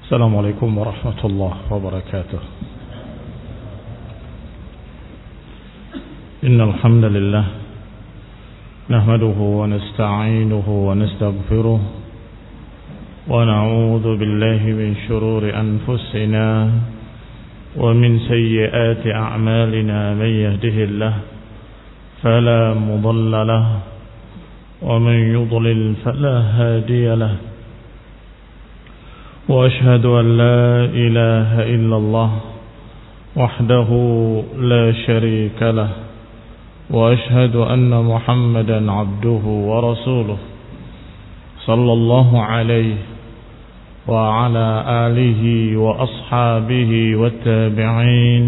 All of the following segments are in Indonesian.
السلام عليكم ورحمة الله وبركاته. إن الحمد لله نحمده ونستعينه ونستغفره ونعوذ بالله من شرور أنفسنا ومن سيئات أعمالنا. من يهده الله فلا مضل له ومن يضلل فلا هادي له. وأشهد أن لا إله إلا الله وحده لا شريك له وأشهد أن محمدا عبده ورسوله صلى الله عليه وعلى آله وأصحابه والتابعين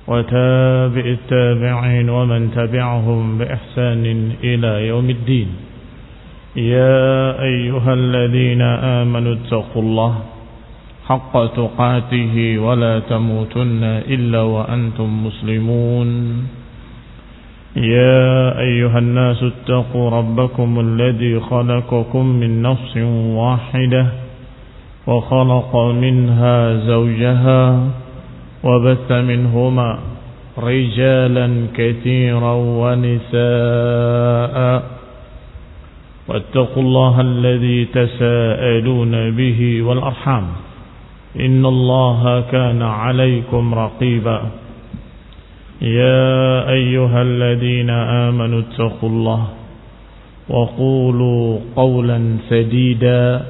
وتابع التابعين ومن تبعهم بإحسان إلى يوم الدين. يا أيها الذين آمنوا اتقوا الله حق تقاته ولا تموتن إلا وأنتم مسلمون. يا أيها الناس اتقوا ربكم الذي خلقكم من نفس واحدة وخلق منها زوجها وبث منهما رجالا كثيرا ونساء واتقوا الله الذي تساءلون به والأرحام إن الله كان عليكم رقيبا. يا أيها الذين آمنوا اتقوا الله وقولوا قولا سديدا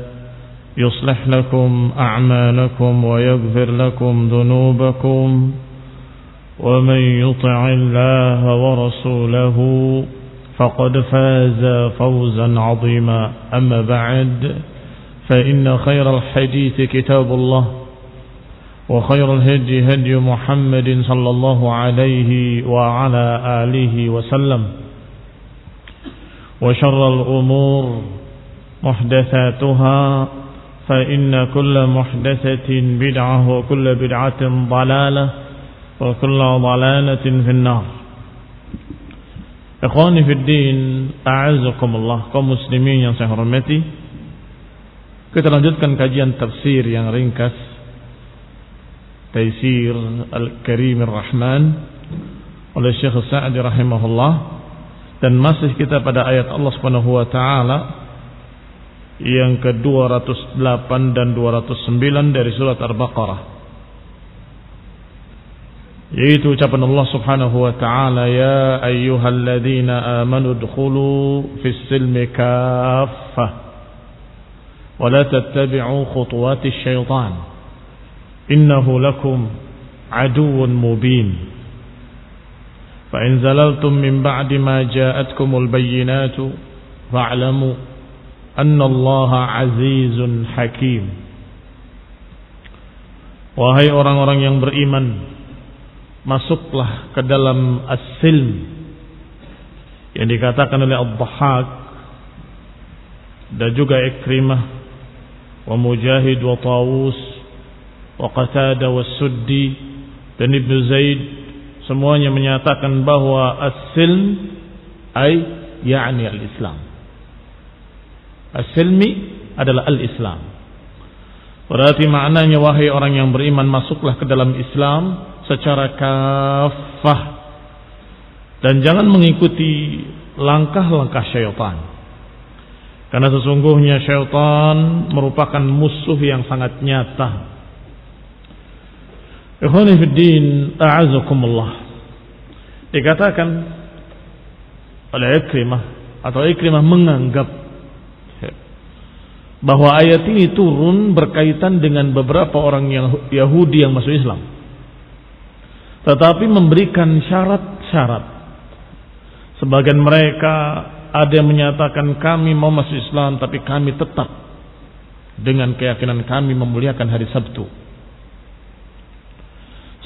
يصلح لكم أعمالكم ويغفر لكم ذنوبكم ومن يطع الله ورسوله فقد فاز فوزا عظيما. أما بعد فإن خير الحديث كتاب الله وخير الهدي هدي محمد صلى الله عليه وعلى آله وسلم وشر الأمور محدثاتها فإن كل محدثة بدعة وكل بدعة ضلالة وكل ضلالة في النار. Ikhwani fid din, a'azzakumullah, kaum muslimin yang saya hormati. Kita lanjutkan kajian tafsir yang ringkas Taisir Al-Karim Ar-Rahman oleh Syekh Sa'di rahimahullah, dan masih kita pada ayat Allah Subhanahu wa taala yang ke-208 dan 209 dari surat Al-Baqarah, yaitu ucapan Allah Subhanahu wa taala, ya ayyuhalladzina amanu udkhulu fis silmi kaffah wa la tattabi'u khutuwatis syaitan innahu lakum aduwwun mubin fa in zalaltum min ba'di ma ja'atkumul bayyinatu fa'lamu anna Allaha azizun hakim. Wahai orang-orang yang beriman, masuklah ke dalam as-silm yang dikatakan oleh Ad-Dhahhak dan juga Ikrimah wa Mujahid wa Tawus wa Qatada wa Suddi dan Ibnu Zaid, semuanya menyatakan bahwa as-silm ay ya'ni al-Islam. As-silmi adalah al-Islam. Berarti maknanya, wahai orang yang beriman, masuklah ke dalam Islam secara kafah dan jangan mengikuti langkah-langkah syaitan, karena sesungguhnya syaitan merupakan musuh yang sangat nyata. Ikhwani fid din, a'azzakumullah, dikatakan oleh Ikrimah menganggap bahwa ayat ini turun berkaitan dengan beberapa orang Yahudi yang masuk Islam, tetapi memberikan syarat-syarat. Sebagian mereka ada yang menyatakan kami mau masuk Islam, tapi kami tetap dengan keyakinan kami memuliakan hari Sabtu.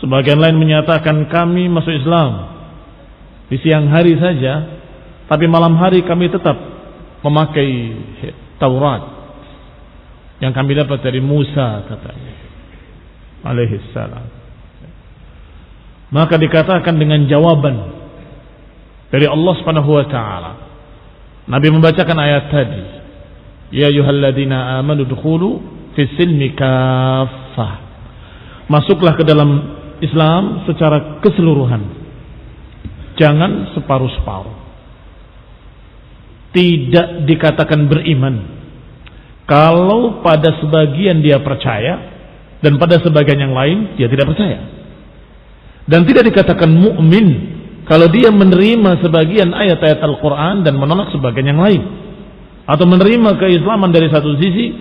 Sebagian lain menyatakan kami masuk Islam di siang hari saja, tapi malam hari kami tetap memakai Taurat yang kami dapat dari Musa, katanya alaihi salam. Maka dikatakan dengan jawaban dari Allah Subhanahu wa taala, Nabi membacakan ayat tadi, ya ayyuhalladzina amanu udkhulu fis silmi kaffah. Masuklah ke dalam Islam secara keseluruhan. Jangan separuh-separuh. Tidak dikatakan beriman kalau pada sebagian dia percaya dan pada sebagian yang lain dia tidak percaya. Dan tidak dikatakan mukmin kalau dia menerima sebagian ayat-ayat Al-Quran dan menolak sebagian yang lain, atau menerima keislaman dari satu sisi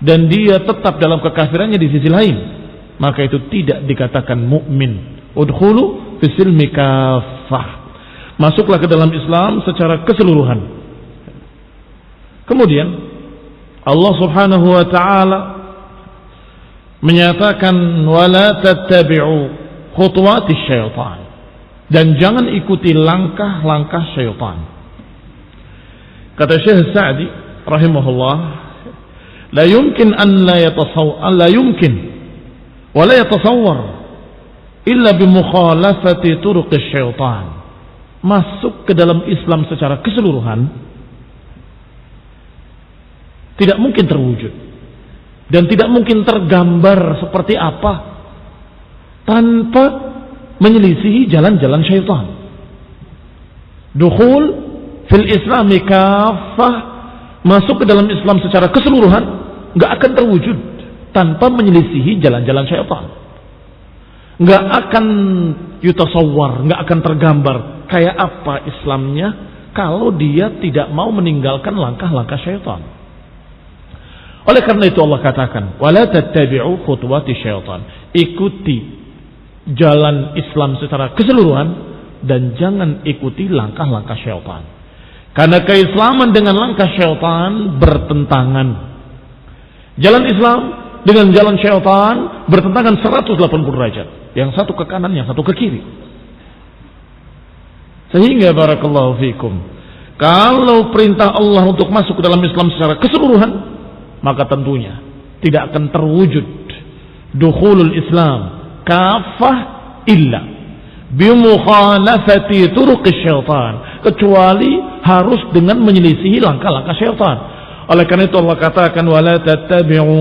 dan dia tetap dalam kekafirannya di sisi lain, maka itu tidak dikatakan mukmin. Udkhulu fis silmi kaffah. Masuklah ke dalam Islam secara keseluruhan. Kemudian Allah Subhanahu wa taala menyatakan wala tattabi'u khutuwatis syaitan, dan jangan ikuti langkah-langkah syaitan. Kata Syekh Sa'di rahimahullah, la yumkin wa la yatasawwar illa bi mukhalafati turuqis syaitan. Masuk ke dalam Islam secara keseluruhan tidak mungkin terwujud dan tidak mungkin tergambar seperti apa tanpa menyelisihi jalan-jalan syaitan. Dukhul fil islami kaffah, masuk ke dalam Islam secara keseluruhan, nggak akan terwujud tanpa menyelisihi jalan-jalan syaitan. Nggak akan yutasawwar, nggak akan tergambar kayak apa Islamnya kalau dia tidak mau meninggalkan langkah-langkah syaitan. Oleh karena itu Allah katakan, wala tattabi'u khutuwati syaitan. Ikuti jalan Islam secara keseluruhan dan jangan ikuti langkah-langkah syaitan. Karena keislaman dengan langkah syaitan bertentangan. Jalan Islam dengan jalan syaitan bertentangan 180 derajat. Yang satu ke kanan, yang satu ke kiri. Sehingga barakallahu fikum, kalau perintah Allah untuk masuk ke dalam Islam secara keseluruhan, maka tentunya tidak akan terwujud dukhulul Islam kafah illa bimukhalafati turuqis syaitan, kecuali harus dengan menyelisihi langkah-langkah syaitan. Oleh karena itu Allah katakan wala tattabi'u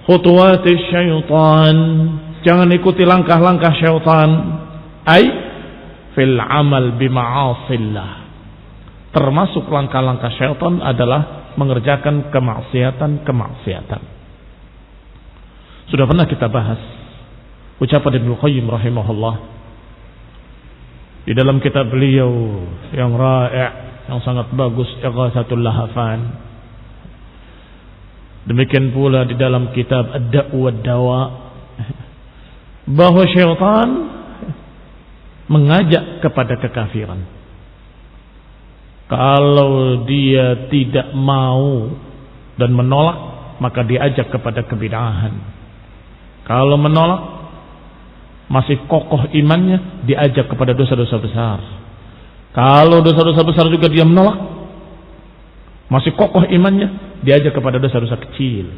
khutuwatis syaitan, jangan ikuti langkah-langkah syaitan, ai fil amal bima'asillah. Termasuk langkah-langkah syaitan adalah mengerjakan kemaksiatan. Sudah pernah kita bahas ucapan Ibnu Qayyim rahimahullah di dalam kitab beliau yang ra'i', yang sangat bagus, Ighatsatul Lahafan. Demikian pula di dalam kitab Ad-Da' wad-Dawa, bahwa syaitan mengajak kepada kekafiran. Kalau dia tidak mau dan menolak, maka diajak kepada kebid'ahan. Kalau menolak, masih kokoh imannya, diajak kepada dosa-dosa besar. Kalau dosa-dosa besar juga dia menolak, masih kokoh imannya, diajak kepada dosa-dosa kecil.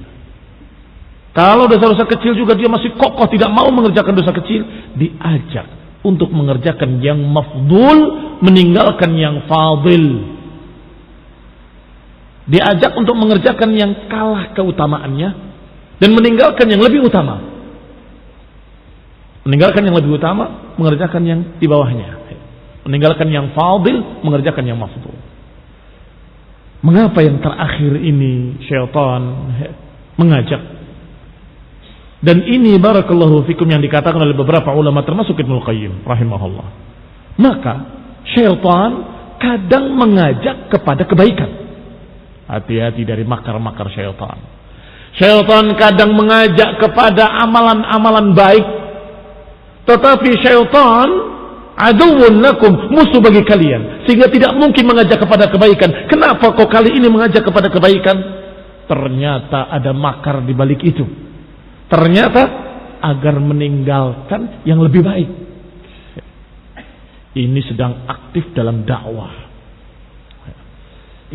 Kalau dosa-dosa kecil juga dia masih kokoh tidak mau mengerjakan dosa kecil, diajak untuk mengerjakan yang mafdul, meninggalkan yang fadil. Diajak untuk mengerjakan yang kalah keutamaannya dan meninggalkan yang lebih utama. Meninggalkan yang lebih utama, mengerjakan yang di bawahnya. Meninggalkan yang fadil, mengerjakan yang mafdul. Mengapa yang terakhir ini syaitan mengajak? Dan ini barakallahu fikum yang dikatakan oleh beberapa ulama termasuk Ibnu Qayyim rahimahullah. Maka syaitan kadang mengajak kepada kebaikan. Hati-hati dari makar-makar syaitan. Syaitan kadang mengajak kepada amalan-amalan baik. Tetapi syaitan aduwwun lakum, musuh bagi kalian, sehingga tidak mungkin mengajak kepada kebaikan. Kenapa kok kali ini mengajak kepada kebaikan? Ternyata ada makar di balik itu. Ternyata agar meninggalkan yang lebih baik. Ini sedang aktif dalam dakwah.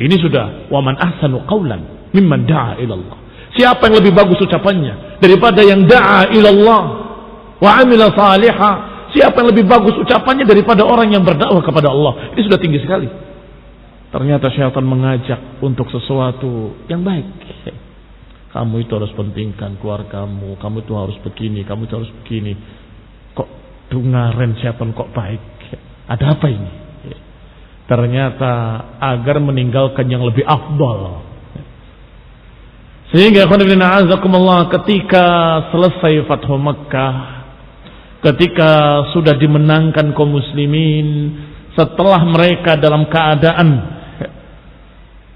Ini sudah waman ahsanu qawlan mimman da'a ilallah. Siapa yang lebih bagus ucapannya daripada yang da'a ilallah wa amila salihah? Siapa yang lebih bagus ucapannya daripada orang yang berdakwah kepada Allah? Ini sudah tinggi sekali. Ternyata syaitan mengajak untuk sesuatu yang baik. Kamu itu harus pentingkan keluargamu, kamu itu harus begini, kamu itu harus begini. Kok dungaren setan kok baik? Ada apa ini? Ternyata agar meninggalkan yang lebih afdal. Sehingga ketika selesai Fathu Makkah, ketika sudah dimenangkan kaum muslimin, setelah mereka dalam keadaan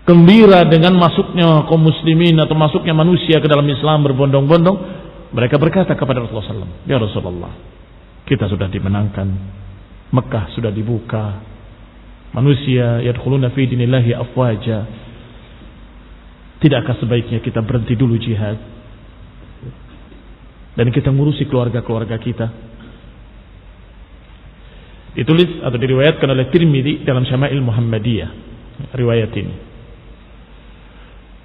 gembira dengan masuknya kaum muslimin atau masuknya manusia ke dalam Islam berbondong-bondong, mereka berkata kepada Rasulullah SAW, ya Rasulullah, kita sudah dimenangkan, Mekah sudah dibuka, manusia yadkhuluna fi dinillahi afwaja. Tidakkah sebaiknya kita berhenti dulu jihad dan kita ngurusi keluarga-keluarga kita? Ditulis atau diriwayatkan oleh Tirmidzi dalam Syama'il Muhammadiyah riwayat ini.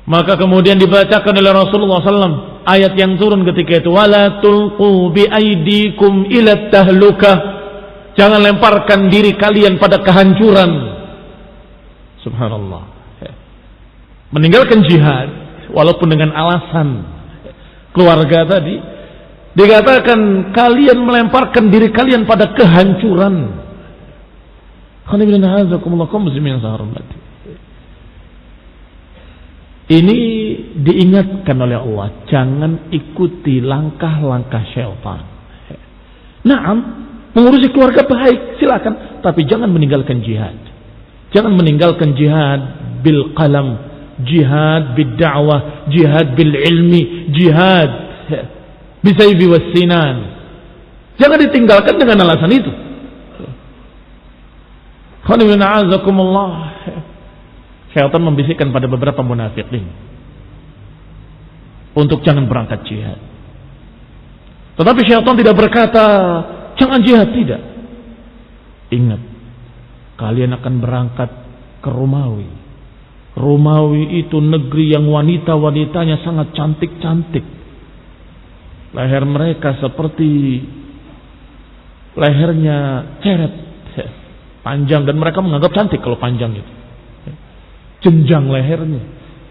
Maka kemudian dibacakan oleh Rasulullah SAW ayat yang turun ketika itu, wala tulqu bi aidikum ila tahlukah, jangan lemparkan diri kalian pada kehancuran. Subhanallah. Meninggalkan jihad walaupun dengan alasan keluarga tadi, dikatakan kalian melemparkan diri kalian pada kehancuran. Ini diingatkan oleh Allah, jangan ikuti langkah-langkah syaitan. Naam, mengurusi keluarga baik, silakan, tapi jangan meninggalkan jihad. Jangan meninggalkan jihad bil qalam, jihad bil da'wah, jihad bil ilmi, jihad bisayfi wassinan. Jangan ditinggalkan dengan alasan itu. Syaitan membisikkan pada beberapa munafikin untuk jangan berangkat jihad. Tetapi syaitan tidak berkata jangan jihad, tidak. Ingat, kalian akan berangkat ke Romawi. Romawi itu negeri yang wanita-wanitanya sangat cantik-cantik. Leher mereka seperti lehernya ceret, panjang, dan mereka menganggap cantik kalau panjang itu. Jenjang lehernya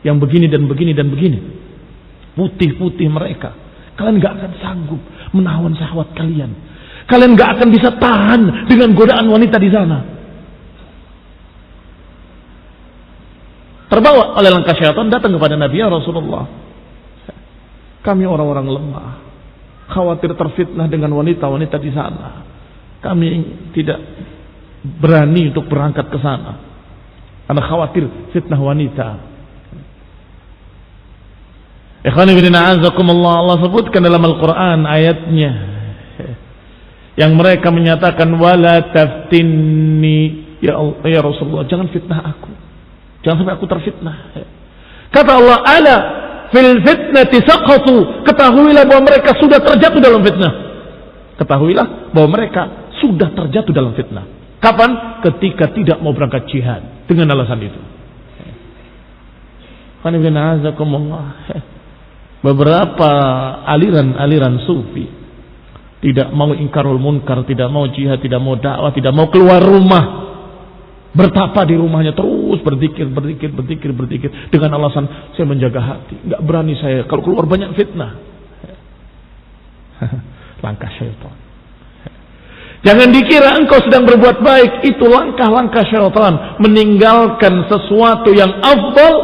yang begini dan begini dan begini. Putih-putih mereka. Kalian gak akan sanggup menahan syahwat kalian. Kalian gak akan bisa tahan dengan godaan wanita di sana. Terbawa oleh langkah syaitan, datang kepada Nabi, ya Rasulullah, kami orang-orang lemah, khawatir terfitnah dengan wanita-wanita di sana. Kami tidak berani untuk berangkat ke sana karena khawatir fitnah wanita. Ikhwani fillah, azakumullah, Allah sebutkan dalam Al-Quran ayatnya yang mereka menyatakan wala taftinni, ya Rasulullah, jangan fitnah aku, jangan sampai aku terfitnah. Kata Allah, ala fil fitnati saqatu, ketahuilah bahwa mereka sudah terjatuh dalam fitnah. Ketahuilah bahwa mereka sudah terjatuh dalam fitnah. Kapan? Ketika tidak mau berangkat jihad dengan alasan itu. Beberapa aliran-aliran sufi tidak mau ingkarul munkar, tidak mau jihad, tidak mau dakwah, tidak mau keluar rumah, bertapa di rumahnya terus berzikir dengan alasan saya menjaga hati, nggak berani saya kalau keluar banyak fitnah. Langkah syaitan. Jangan dikira engkau sedang berbuat baik, itu langkah-langkah syaitan, meninggalkan sesuatu yang afdal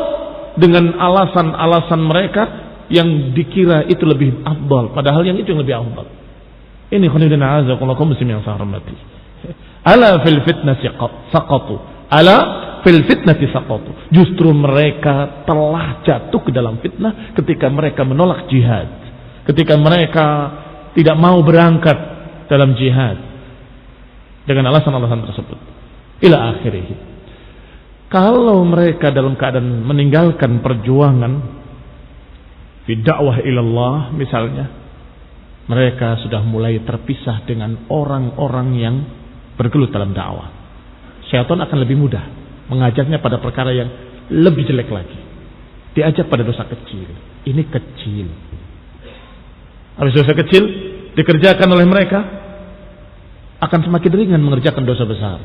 dengan alasan-alasan mereka yang dikira itu lebih afdal, padahal yang itu yang lebih afdal. Ini khonidina azakullah muslim yang saya hormati. Ala fil fitnati saqatu. Ala fil fitnati saqatu. Justru mereka telah jatuh ke dalam fitnah ketika mereka menolak jihad, ketika mereka tidak mau berangkat dalam jihad dengan alasan-alasan tersebut. Ila akhirih. Kalau mereka dalam keadaan meninggalkan perjuangan fi dakwah ilallah misalnya, mereka sudah mulai terpisah dengan orang-orang yang bergelut dalam dakwah. Syaitan akan lebih mudah mengajaknya pada perkara yang lebih jelek lagi. Diajak pada dosa kecil. Ini kecil. Habis dosa kecil dikerjakan oleh mereka, akan semakin ringan mengerjakan dosa besar.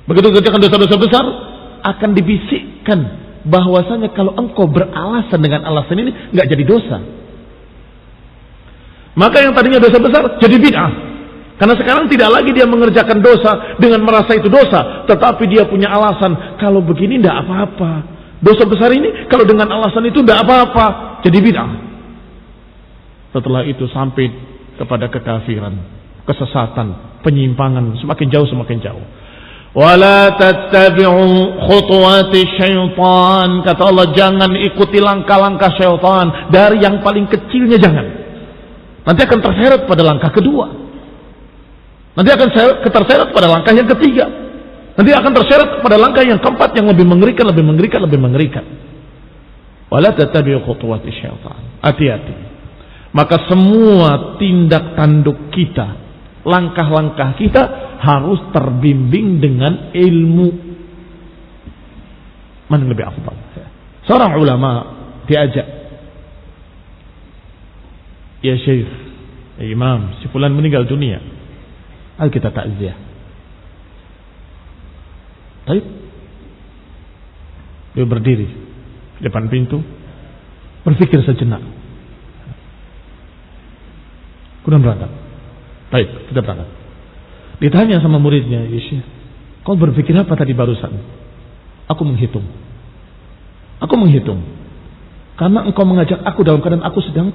Begitu mengerjakan dosa-dosa besar, akan dibisikkan bahwasanya kalau engkau beralasan dengan alasan ini nggak jadi dosa. Maka yang tadinya dosa besar jadi bid'ah. Karena sekarang tidak lagi dia mengerjakan dosa dengan merasa itu dosa, tetapi dia punya alasan, kalau begini tidak apa-apa. Dosa besar ini kalau dengan alasan itu tidak apa-apa, jadi bid'ah. Setelah itu sampai kepada kekafiran, kesesatan, penyimpangan, semakin jauh semakin jauh. Wala tattabi'u khutuwati syaitan, kata Allah, jangan ikuti langkah-langkah syaitan. Dari yang paling kecilnya jangan, nanti akan terseret pada langkah kedua, nanti akan terseret pada langkah yang ketiga, nanti akan terseret pada langkah yang keempat yang lebih mengerikan, lebih mengerikan, lebih mengerikan. Wala tattabi'u khutuwati syaitan. Hati-hati. Maka semua tindak tanduk kita, langkah-langkah kita harus terbimbing dengan ilmu. Mana yang lebih afdal? Seorang ulama diajak, ya Syekh, ya Imam, si fulan meninggal dunia, ayo kita takziah. Baik. Dia berdiri di depan pintu, berpikir sejenak, kemudian berangkat. Baik, kita berangkat. Ditanya sama muridnya, ya Syekh, kau berpikir apa tadi barusan? Aku menghitung. Karena engkau mengajak aku dalam keadaan aku sedang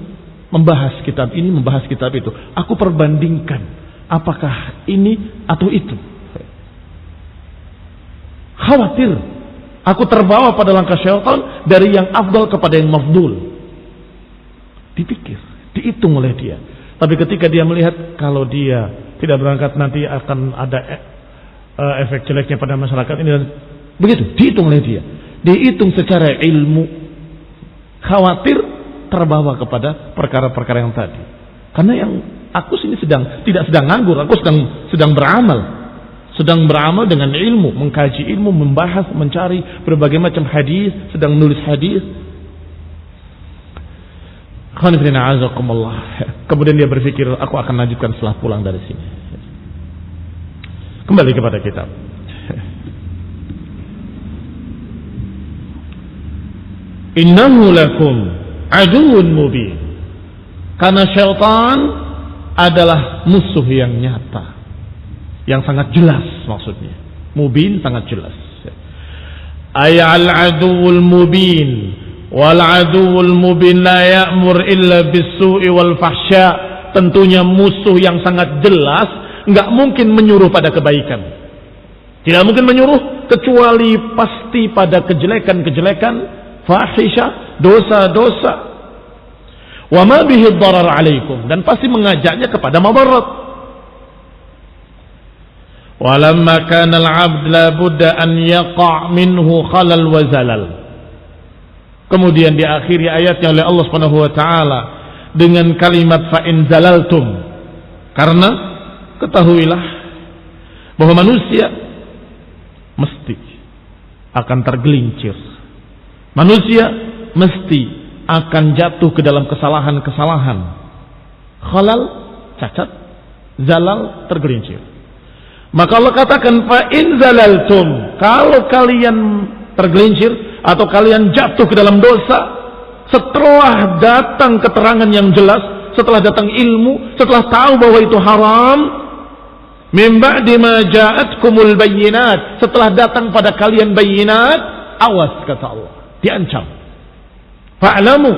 membahas kitab ini, membahas kitab itu. Aku perbandingkan apakah ini atau itu. Khawatir aku terbawa pada langkah syaitan dari yang afdal kepada yang mafdul. Dipikir, dihitung oleh dia. Tapi ketika dia melihat kalau dia tidak berangkat nanti akan ada efek jeleknya pada masyarakat ini, dan begitu dihitung oleh dia, dihitung secara ilmu. Khawatir terbawa kepada perkara-perkara yang tadi. Karena yang aku sini tidak sedang nganggur, aku sedang beramal dengan ilmu, mengkaji ilmu, membahas, mencari berbagai macam hadis, sedang menulis hadis. Kemudian dia berpikir, aku akan lanjutkan setelah pulang dari sini. Kembali kepada kitab. Innahu lakum aduwwun mubin. Karena syaitan adalah musuh yang nyata, yang sangat jelas maksudnya. Mubin sangat jelas. Ayal aduwwul mubin. Wal aduwwul mubin la ya'mur illa bis-su'i wal fahsya. Tentunya musuh yang sangat jelas enggak mungkin menyuruh pada kebaikan. Tidak mungkin menyuruh kecuali pasti pada kejelekan-kejelekan, fahisha, dosa-dosa. Wa ma bihi dharar 'alaikum, dan pasti mengajaknya kepada madarat. Walamma kana al-'abd la budda an yaqa' minhu khalal wa zalal. Kemudian diakhiri ayatnya oleh Allah Subhanahu wa taala dengan kalimat fa in zalaltum. Karena ketahuilah bahwa manusia mesti akan tergelincir. Manusia mesti akan jatuh ke dalam kesalahan-kesalahan. Khalal, cacat, zalal, tergelincir. Maka Allah katakan fa in zalaltum, kalau kalian tergelincir atau kalian jatuh ke dalam dosa setelah datang keterangan yang jelas, setelah datang ilmu, setelah tahu bahwa itu haram, min ba'di ma ja'atkumul bayyinat, setelah datang pada kalian bayyinat, awas kata Allah, diancam. Fa'lamu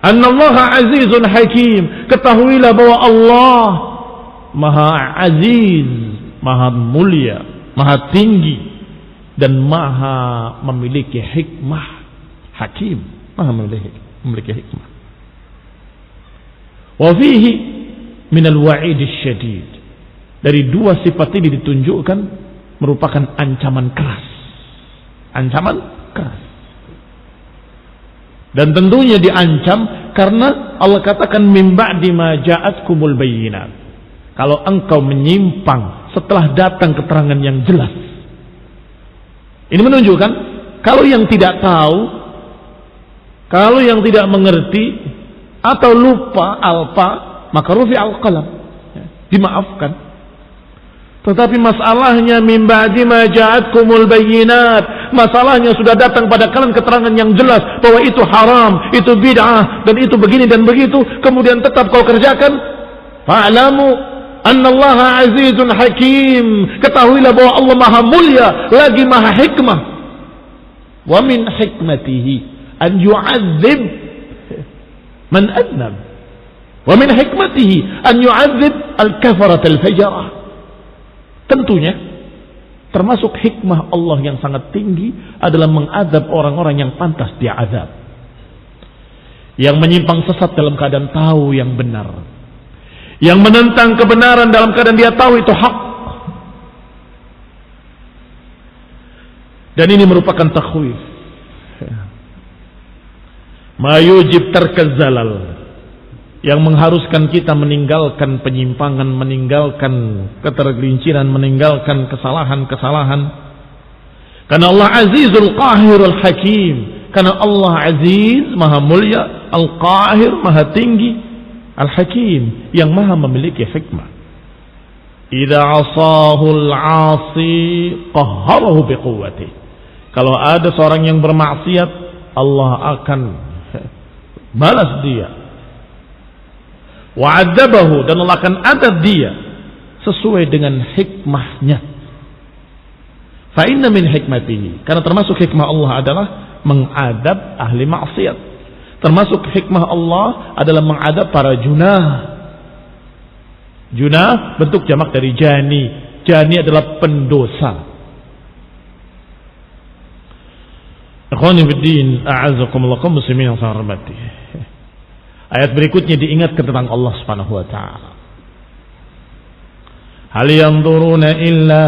annallaha azizun hakim, ketahuilah bahwa Allah maha aziz, maha mulia, maha tinggi, dan maha memiliki hikmah. Hakim, maha memiliki hikmah. Wa fihi minal wa'id syadid, dari dua sifat ini ditunjukkan merupakan ancaman keras. Ancaman keras. Dan tentunya diancam karena Allah katakan min ba'di ma ja'atkumul bayyinat. Kalau engkau menyimpang setelah datang keterangan yang jelas. Ini menunjukkan kalau yang tidak tahu, kalau yang tidak mengerti atau lupa alfa, maka rufi al-qalam, dimaafkan. Tetapi masalahnya min ba'di ma ja'atkumul bayyinat, masalahnya sudah datang pada kalian keterangan yang jelas bahwa itu haram, itu bid'ah, dan itu begini dan begitu, kemudian tetap kau kerjakan, fa'lamu annallaha azizun hakim, ketahuilah bahwa Allah maha mulia lagi maha hikmah. Wa min hikmatihi an yu'adzib man adnab, wa min hikmatihi an yu'adzib al-kafarat al-fajarah. Tentunya termasuk hikmah Allah yang sangat tinggi adalah mengadab orang-orang yang pantas dia azab, yang menyimpang sesat dalam keadaan tahu yang benar, yang menentang kebenaran dalam keadaan dia tahu itu hak. Dan ini merupakan takhwif, ma yujib tarkaz zalal, yang mengharuskan kita meninggalkan penyimpangan, meninggalkan ketergelinciran, meninggalkan kesalahan-kesalahan. Karena Allah Azizul Qahirul Hakim, karena Allah Aziz maha mulia, Al-Qahir maha tinggi, Al-Hakim yang maha memiliki hikmah. Idza asahul 'asi qahharahu biquwwatihi. Kalau ada seorang yang bermaksiat, Allah akan balas dia. Wa'adzabahu, dan Allah akan adab dia sesuai dengan hikmahnya. Fa inna min hikmatihi, karena termasuk hikmah Allah adalah mengadab ahli maksiat. Termasuk hikmah Allah adalah mengadab para junah. Junah bentuk jamak dari jani. Jani adalah pendosa. Ikhwani fiddin, a'azzakumullah, kaum muslimin yang saya hormati. Ayat berikutnya diingatkan tentang Allah Subhanahu wa taala. Hal yanzuruna illa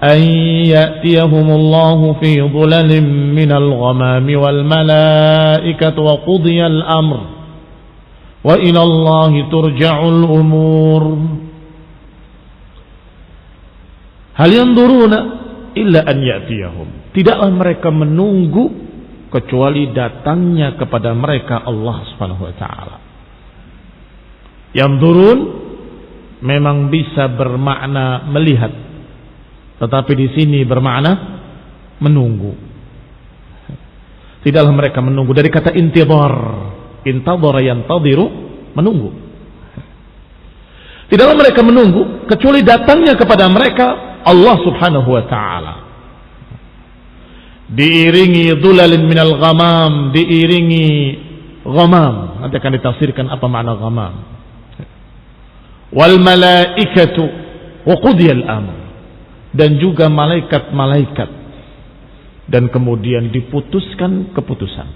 an ya'tiyahumullahu fi dhulalin minal ghamami wal malaikatu wa qudiyal amr wa ila Allahi turja'ul umur. Hal yanzuruna illa an ya'tiyahum. Tidaklah mereka menunggu kecuali datangnya kepada mereka Allah Subhanahu wa taala. Yang turun memang bisa bermakna melihat, tetapi di sini bermakna menunggu. Tidaklah mereka menunggu, dari kata intidhar, intadhara yantadhiru, menunggu. Tidaklah mereka menunggu kecuali datangnya kepada mereka Allah Subhanahu wa taala. Diiringi dhulalin minal ghamam, diiringi ghamam. Nanti akan ditafsirkan apa makna ghamam. Wal malaikatu wa qudiyal amr, dan juga malaikat-malaikat, dan kemudian diputuskan keputusan.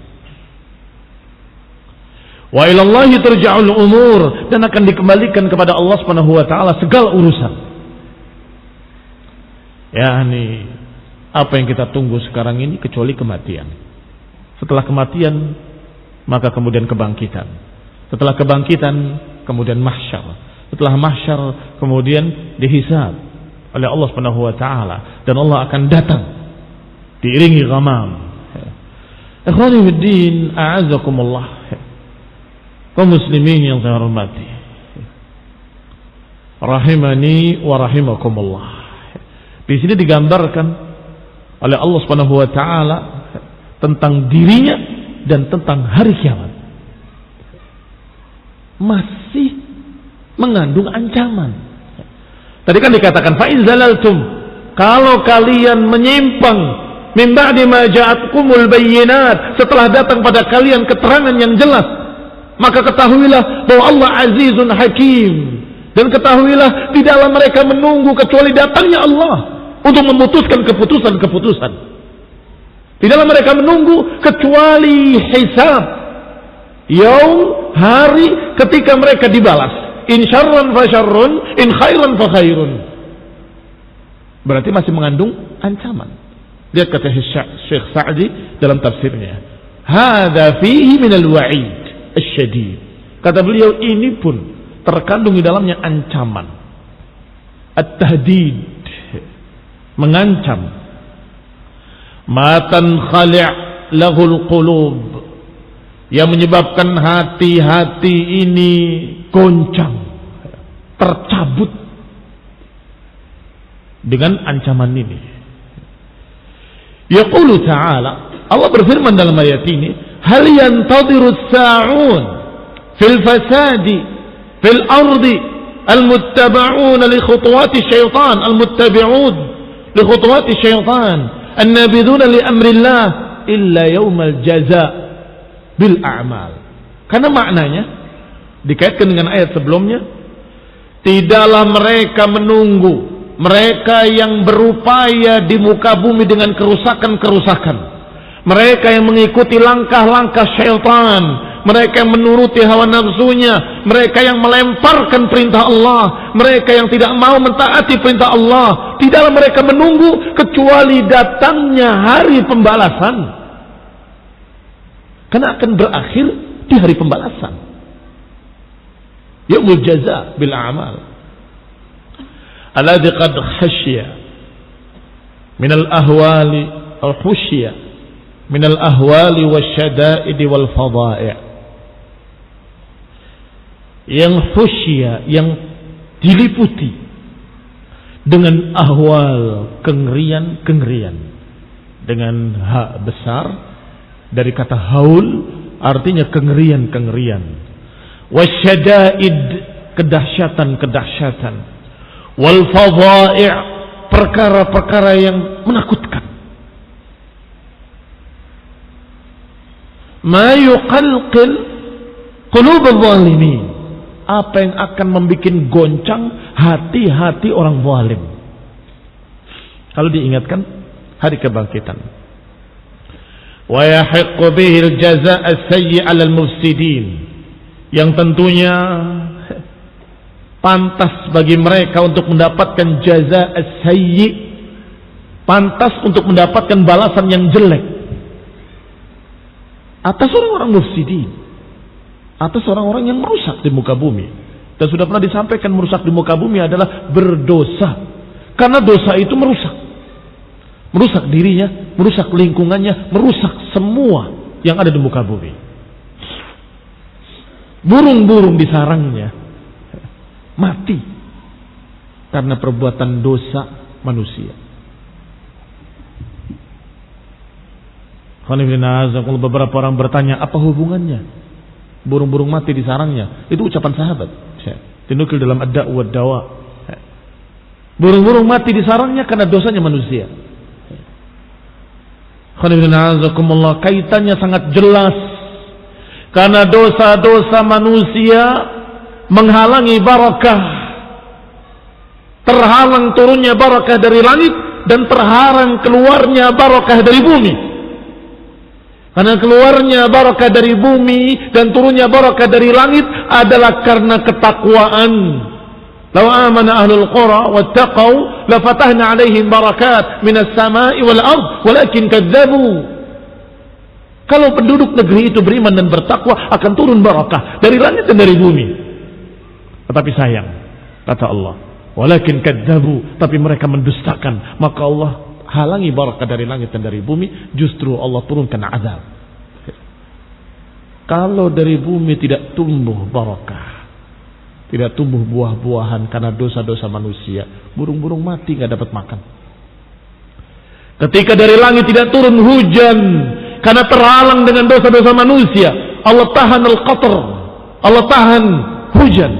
Wa ilallahi turja'ul umur, dan akan dikembalikan kepada Allah Subhanahu wa taala segala urusan. Yani apa yang kita tunggu sekarang ini kecuali kematian. Setelah kematian maka kemudian kebangkitan. Setelah kebangkitan kemudian mahsyar. Setelah mahsyar kemudian dihisab oleh Allah Subhanahu wa taala, dan Allah akan datang diiringi ghamam. Ikhwani fiddin, a'azzakumullah, kaum muslimin yang saya hormati, rahimani wa rahimakumullah. Di sini digambarkan oleh Allah Subhanahu wa taala tentang dirinya dan tentang hari kiamat. Masih mengandung ancaman. Tadi kan dikatakan fa in zalaltum, kalau kalian menyimpang min ba'di ma ja'atkumul bayyinat, setelah datang pada kalian keterangan yang jelas, maka ketahuilah bahwa Allah Azizun Hakim, dan ketahuilah tidaklah mereka menunggu kecuali datangnya Allah untuk memutuskan keputusan-keputusan. Tidaklah mereka menunggu kecuali hisab, yaum, hari ketika mereka dibalas. In syarran fa syarrun, in khairan fa khairun. Berarti masih mengandung ancaman. Lihat kata Syekh Sa'di dalam tafsirnya, hadza fihi minal wa'id asyadid. Kata beliau, ini pun terkandung di dalamnya ancaman, at-tahdid, mengancam. Matan khali' lahul qulub, yang menyebabkan hati-hati ini goncang, tercabut dengan ancaman ini. Yaqulu ta'ala, Allah berfirman dalam ayat ini, hal yantadiru as-sa'un fil fasadi fil ardi al-muttaba'un li khutuwati syaitan, al-muttabi'un li khutuwati syaitan, an-nabiduna li amrillah illa yawmal jaza' bil a'mal. Karena maknanya dikaitkan dengan ayat sebelumnya, tidaklah mereka menunggu, mereka yang berupaya di muka bumi dengan kerusakan-kerusakan, mereka yang mengikuti langkah-langkah syaitan, mereka yang menuruti hawa nafsunya, mereka yang melemparkan perintah Allah, mereka yang tidak mau mentaati perintah Allah, tidaklah mereka menunggu kecuali datangnya hari pembalasan, karena akan berakhir di hari pembalasan, yaumul jaza bil a'mal. Alladhi qad khashiya min al-ahwali aw khushiya min al-ahwali wasyada'id wal fadha'i'. Yang khushiya, yang diliputi dengan ahwal, kengerian-kengerian, dengan ha besar dari kata haul, artinya kengerian-kengerian, wasyada'id, kedahsyatan-kedahsyatan, wal fadha'i', perkara-perkara yang menakutkan. Ma yuqalqil qulubal zalimin, apa yang akan membuat goncang hati-hati orang zalim kalau diingatkan hari kebangkitan. Wa yahiqqu bihi al-jazaa' as-sayyi' 'ala al-mufsidin, yang tentunya pantas bagi mereka untuk mendapatkan jazaa' as-sayyi', pantas untuk mendapatkan balasan yang jelek atas orang-orang mufsidin, atas orang-orang yang merusak di muka bumi. Dan sudah pernah disampaikan, merusak di muka bumi adalah berdosa, karena dosa itu merusak dirinya, merusak lingkungannya, merusak semua yang ada di muka bumi. Burung-burung di sarangnya mati karena perbuatan dosa manusia. Beberapa orang bertanya, apa hubungannya burung-burung mati di sarangnya? Itu ucapan sahabat, dinukil dalam Ad-Da' wa Ad-Dawa. Burung-burung mati di sarangnya karena dosanya manusia. Kaitannya sangat jelas, karena dosa-dosa manusia menghalangi barakah, terhalang turunnya barakah dari langit, dan terhalang keluarnya barakah dari bumi. Karena keluarnya barakah dari bumi dan turunnya barakah dari langit adalah karena ketakwaan. Law amana ahlul qura wattaqau lafatahna alaihim barakat minas sama'i wal ard walakin kadzabu. Kalau penduduk negeri itu beriman dan bertakwa, akan turun barakah dari langit dan dari bumi. Tetapi sayang, kata Allah, walakin kadzabu, tapi mereka mendustakan, maka Allah halangi barakah dari langit dan dari bumi, justru Allah turunkan azab. Kalau dari bumi tidak tumbuh barakah, tidak tumbuh buah-buahan karena dosa-dosa manusia, burung-burung mati nggak dapat makan. Ketika dari langit tidak turun hujan karena terhalang dengan dosa-dosa manusia, Allah tahan al-qatr, Allah tahan hujan,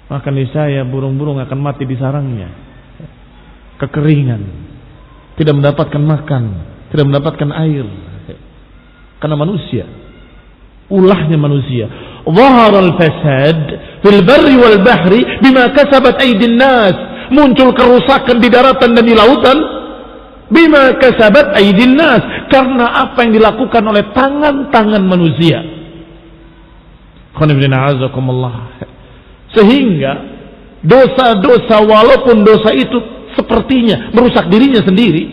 maka niscaya burung-burung akan mati di sarangnya, kekeringan, tidak mendapatkan makan, tidak mendapatkan air, karena manusia, ulahnya manusia. Zahara al-fasad fil barri wal bahri bima kasabat aydin nas, muncul kerusakan di daratan dan di lautan bima kasabat aydin nas, karena apa yang dilakukan oleh tangan-tangan manusia. Sehingga dosa-dosa, walaupun dosa itu sepertinya merusak dirinya sendiri,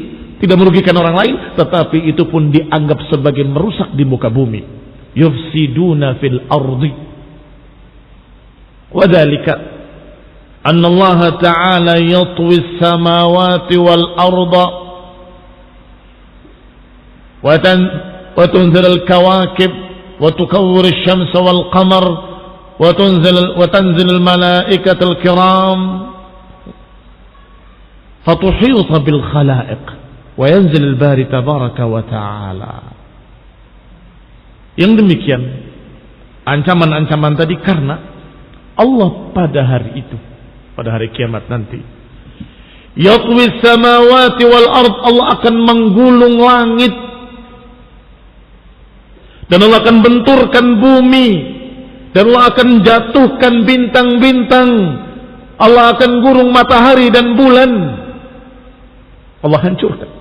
tidak merugikan orang lain, tetapi itu pun dianggap sebagai merusak di muka bumi. Yufsiduna fil ardi. Wa dzalika anna Allah Ta'ala yatwi as-samawati wal arda wa tunzil al-kawakib wa tukawwir asy-syamsa wal qamar wa tunzil al-malaikata al-kiram fatuhita bil khalaiq wa yanzil al-bari tabaraka wa ta'ala. Yang demikian ancaman-ancaman tadi karena Allah pada hari itu, pada hari kiamat nanti, yatwi samawati wal ard, Allah akan menggulung langit dan Allah akan benturkan bumi dan Allah akan jatuhkan bintang-bintang, Allah akan gurung matahari dan bulan, Allah hancurkan.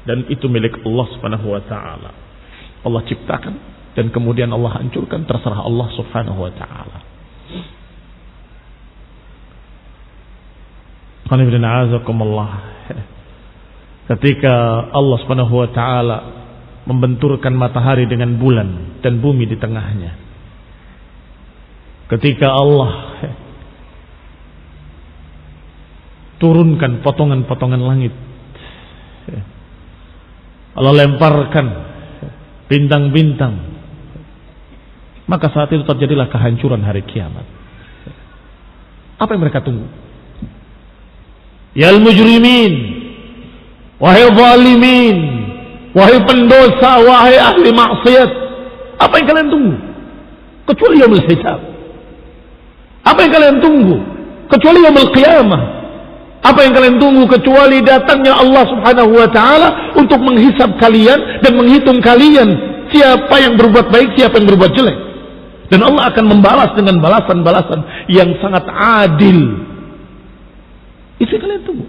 Dan itu milik Allah Subhanahu wa taala. Allah ciptakan dan kemudian Allah hancurkan, terserah Allah Subhanahu wa taala. Ketika Allah Subhanahu wa taala membenturkan matahari dengan bulan dan bumi di tengahnya, ketika Allah turunkan potongan-potongan langit, Allah lemparkan bintang-bintang, maka saat itu terjadilah kehancuran hari kiamat. Apa yang mereka tunggu? Yal mujrimin, wahai zalimin, wahai pendosa, wahai ahli maksiat, apa yang kalian tunggu? Kecuali yaumul hisab. Apa yang kalian tunggu? Kecuali yaumul qiyamah. Apa yang kalian tunggu kecuali datangnya Allah Subhanahu wa taala untuk menghisab kalian dan menghitung kalian, siapa yang berbuat baik, siapa yang berbuat jelek. Dan Allah akan membalas dengan balasan-balasan yang sangat adil. Itu yang kalian tunggu.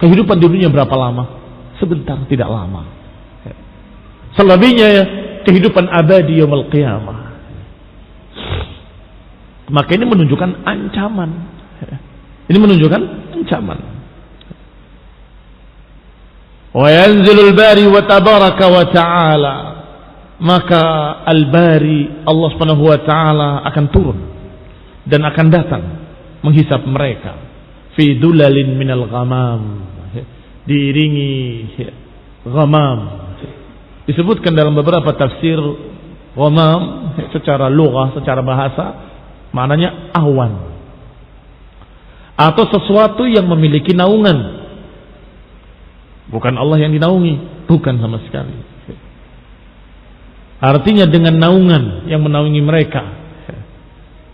Kehidupan di dunia berapa lama? Sebentar, tidak lama. Selebihnya ya, kehidupan abadi yaumul qiyamah. Maka ini menunjukkan ancaman. Ini menunjukkan ancaman. Wa yanzilul bari wa tabaraka wa ta'ala. Maka al-bari, Allah Subhanahu wa ta'ala akan turun dan akan datang menghisap mereka fi dulalin minal ghamam, diiringi ghamam. Disebutkan dalam beberapa tafsir ghamam secara lughah, secara bahasa maknanya awan atau sesuatu yang memiliki naungan. Bukan Allah yang dinaungi, bukan sama sekali. Artinya dengan naungan yang menaungi mereka,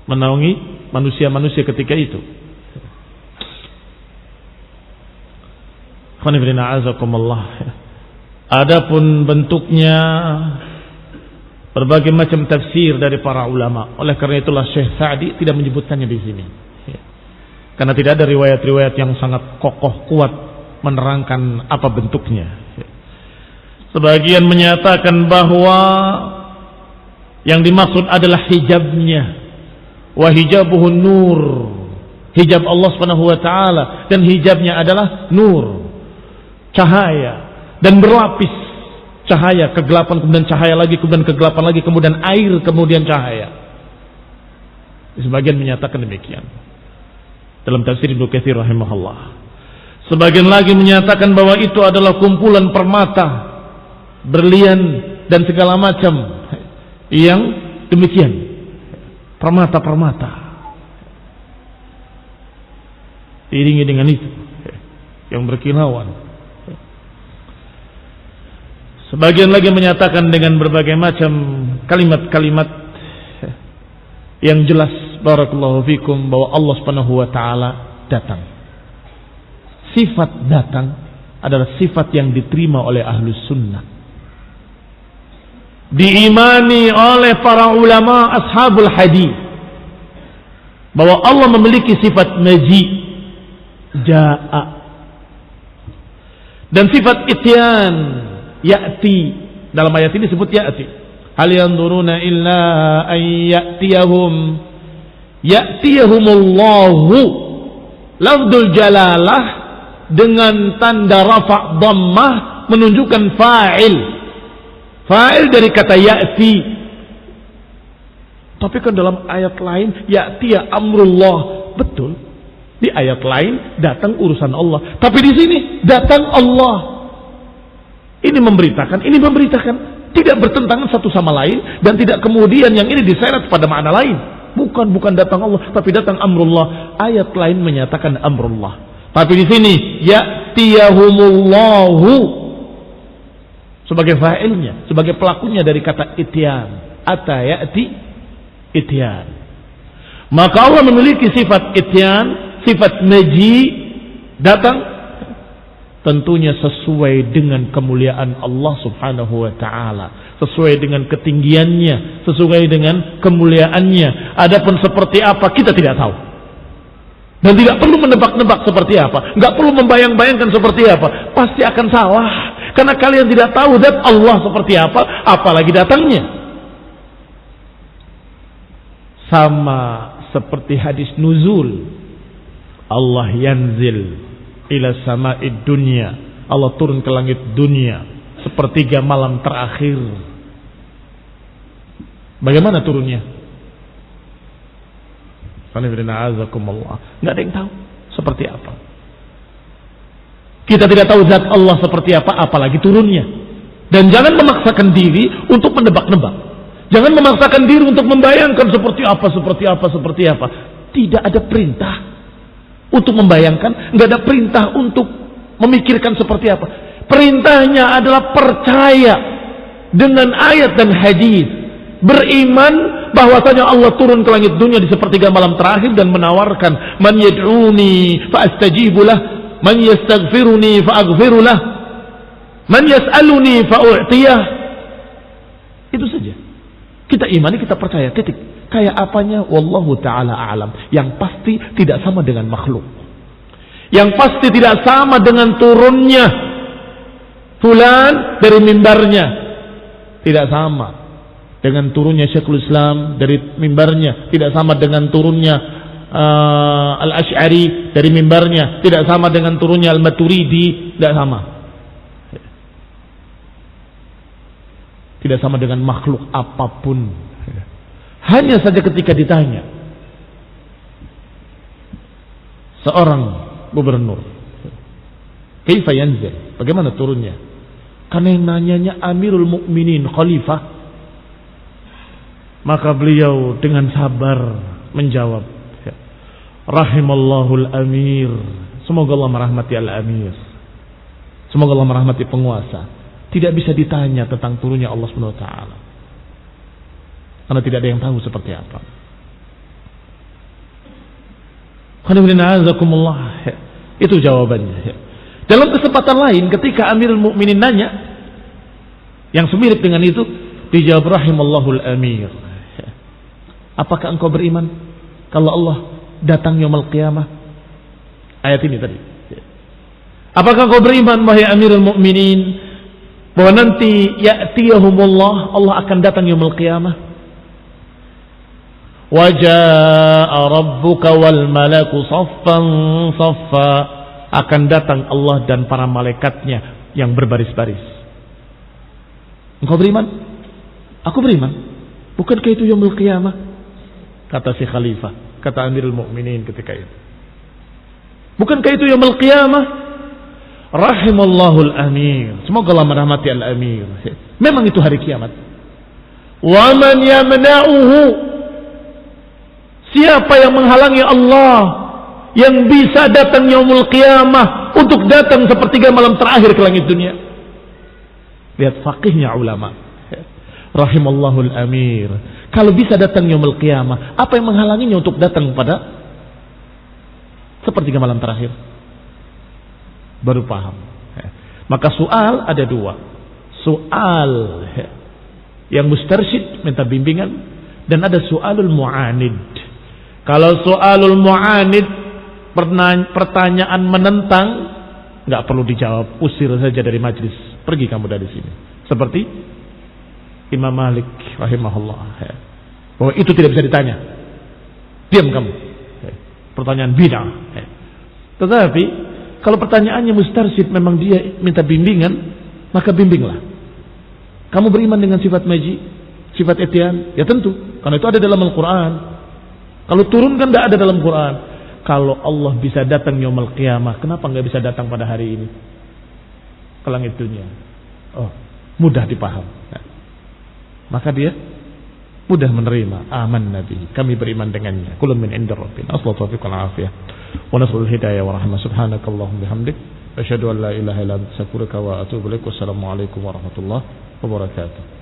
menaungi manusia-manusia ketika itu. Adapun bentuknya berbagai macam tafsir dari para ulama. Oleh karena itulah Syekh Sa'di tidak menyebutkannya di sini. Karena tidak ada riwayat-riwayat yang sangat kokoh kuat menerangkan apa bentuknya. Sebagian menyatakan bahwa yang dimaksud adalah hijabnya. Wa hijabuhun nur. Hijab Allah Subhanahu wa taala, dan hijabnya adalah nur, cahaya, dan berlapis cahaya, kegelapan, kemudian cahaya lagi, kemudian kegelapan lagi, kemudian air, kemudian cahaya. Sebagian menyatakan demikian dalam tafsir Ibnu Katsir rahimahullah. Sebagian lagi menyatakan bahwa itu adalah kumpulan permata, berlian dan segala macam yang demikian, permata-permata diiringi dengan itu yang berkilauan. Sebagian lagi menyatakan dengan berbagai macam kalimat-kalimat yang jelas, barakallahu fikum, bahwa Allah Subhanahu wa taala datang. Sifat datang adalah sifat yang diterima oleh ahlus sunnah, diimani oleh para ulama ashabul hadis, bahwa Allah memiliki sifat maji, ja'a, dan sifat ityan, ya'ti. Dalam ayat ini disebut ya'ti. Hal yanzuruna illa an ya'tiyahumullahu, lafdzul jalalah dengan tanda rafa' dhammah menunjukkan fa'il dari kata ya'ti. Tapi kan dalam ayat lain ya'tiya amrullah, betul, di ayat lain datang urusan Allah, tapi di sini datang Allah. Ini memberitakan, ini memberitakan, tidak bertentangan satu sama lain, dan tidak kemudian yang ini diseret pada makna lain. Bukan datang Allah, tapi datang amrullah. Ayat lain menyatakan amrullah, Tapi di sini ya'tiyahumullahu sebagai fa'ilnya, sebagai pelakunya dari kata ityan. Ata ya'ti ityan. Maka Allah memiliki sifat ityan, sifat maji, datang, tentunya sesuai dengan kemuliaan Allah subhanahu wa ta'ala, sesuai dengan ketinggiannya, sesuai dengan kemuliaannya. Adapun seperti apa kita tidak tahu, dan tidak perlu menebak-nebak seperti apa, nggak perlu membayang-bayangkan seperti apa, pasti akan salah, karena kalian tidak tahu zat Allah seperti apa, apalagi datangnya. Sama seperti hadis nuzul, Allah yanzil ila sama'id dunya, Allah turun ke langit dunia sepertiga malam terakhir. Bagaimana turunnya? Nggak ada yang tahu seperti apa. Kita tidak tahu zat Allah seperti apa, apalagi turunnya. Dan jangan memaksakan diri untuk menebak-nebak. Jangan memaksakan diri untuk membayangkan seperti apa. Tidak ada perintah untuk membayangkan, nggak ada perintah untuk memikirkan seperti apa. Perintahnya adalah percaya dengan ayat dan hadis, beriman bahwasanya Allah turun ke langit dunia di sepertiga malam terakhir dan menawarkan, man yad'uni fa astajibu lah, man yastaghfiruni fa aghfiru lah, man yas'aluni fa u'tiyah. Itu saja. Kita imani, kita percaya, titik. Kayak apanya, wallahu ta'ala a'lam. Yang pasti tidak sama dengan makhluk. Yang pasti tidak sama dengan turunnya fulan dari mimbarnya. Tidak sama dengan turunnya Syekhul Islam dari mimbarnya. Tidak sama dengan turunnya Al-Asy'ari dari mimbarnya. Tidak sama dengan turunnya Al-Maturidi. Tidak sama. Tidak sama dengan makhluk apapun. Hanya saja ketika ditanya seorang gubernur, kaifa yanzil, bagaimana turunnya? Karena yang nanyanya Amirul Mukminin, khalifah, maka beliau dengan sabar menjawab, rahimallahul amir, semoga Allah merahmati al-amir, semoga Allah merahmati penguasa. Tidak bisa ditanya tentang turunnya Allah Subhanahu wa taala, karena tidak ada yang tahu seperti apa. Itu jawabannya. Dalam kesempatan lain ketika Amirul Mukminin nanya yang semirip dengan itu, dijawab rahimallahul amir. Apakah engkau beriman kalau Allah datang yaumul qiyamah? Ayat ini tadi. Apakah engkau beriman wahai Amirul Mukminin bahwa nanti ya'tiyahumullah, Allah akan datang yaumul qiyamah? Wa jaa'a rabbuka wal malaku saffan saffa, akan datang Allah dan para malaikatnya yang berbaris-baris. Engkau beriman? Aku beriman. Bukankah itu yaumul qiyamah? Kata si khalifah, kata Amirul Mukminin ketika itu. Bukankah itu yaumul qiyamah? Rahimallahul amir, semoga Allah merahmati al-amir. Memang itu hari kiamat. Wa man yamna'uhu, siapa yang menghalangi Allah yang bisa datang yaumul qiyamah untuk datang sepertiga malam terakhir ke langit dunia? Lihat faqihnya ulama. Rahimallahul amir. Kalau bisa datang yaumul qiyamah, apa yang menghalanginya untuk datang pada sepertiga malam terakhir? Baru paham. Maka soal ada dua. Soal yang mustarsyid, minta bimbingan, dan ada soalul mu'anid. Kalau soalul mu'anid, pertanyaan menentang, nggak perlu dijawab, usir saja dari majlis, pergi kamu dari sini. Seperti Imam Malik rahimahullah, bahwa itu tidak bisa ditanya, diam kamu, pertanyaan bid'ah. Tetapi kalau pertanyaannya mustarsyid, memang dia minta bimbingan, maka bimbinglah. Kamu beriman dengan sifat maji, sifat ityan? Ya tentu, karena itu ada dalam Al-Quran. Kalau turun kan tidak ada dalam Quran. Kalau Allah bisa datang yaumul qiyamah, kenapa nggak bisa datang pada hari ini ke langit dunia? Oh, mudah dipaham. Maka dia mudah menerima. Aman Nabi, kami beriman dengannya. Kullun min inda rabbina. Assalamualaikum warahmatullahi wabarakatuh. Wa nasrul hidayah wa rahmah. Subhanakallahumma bihamdik. Asyhadu an la ilaha illa anta astaghfiruka wa atubu ilaik. Wassalamualaikum warahmatullahi wabarakatuh.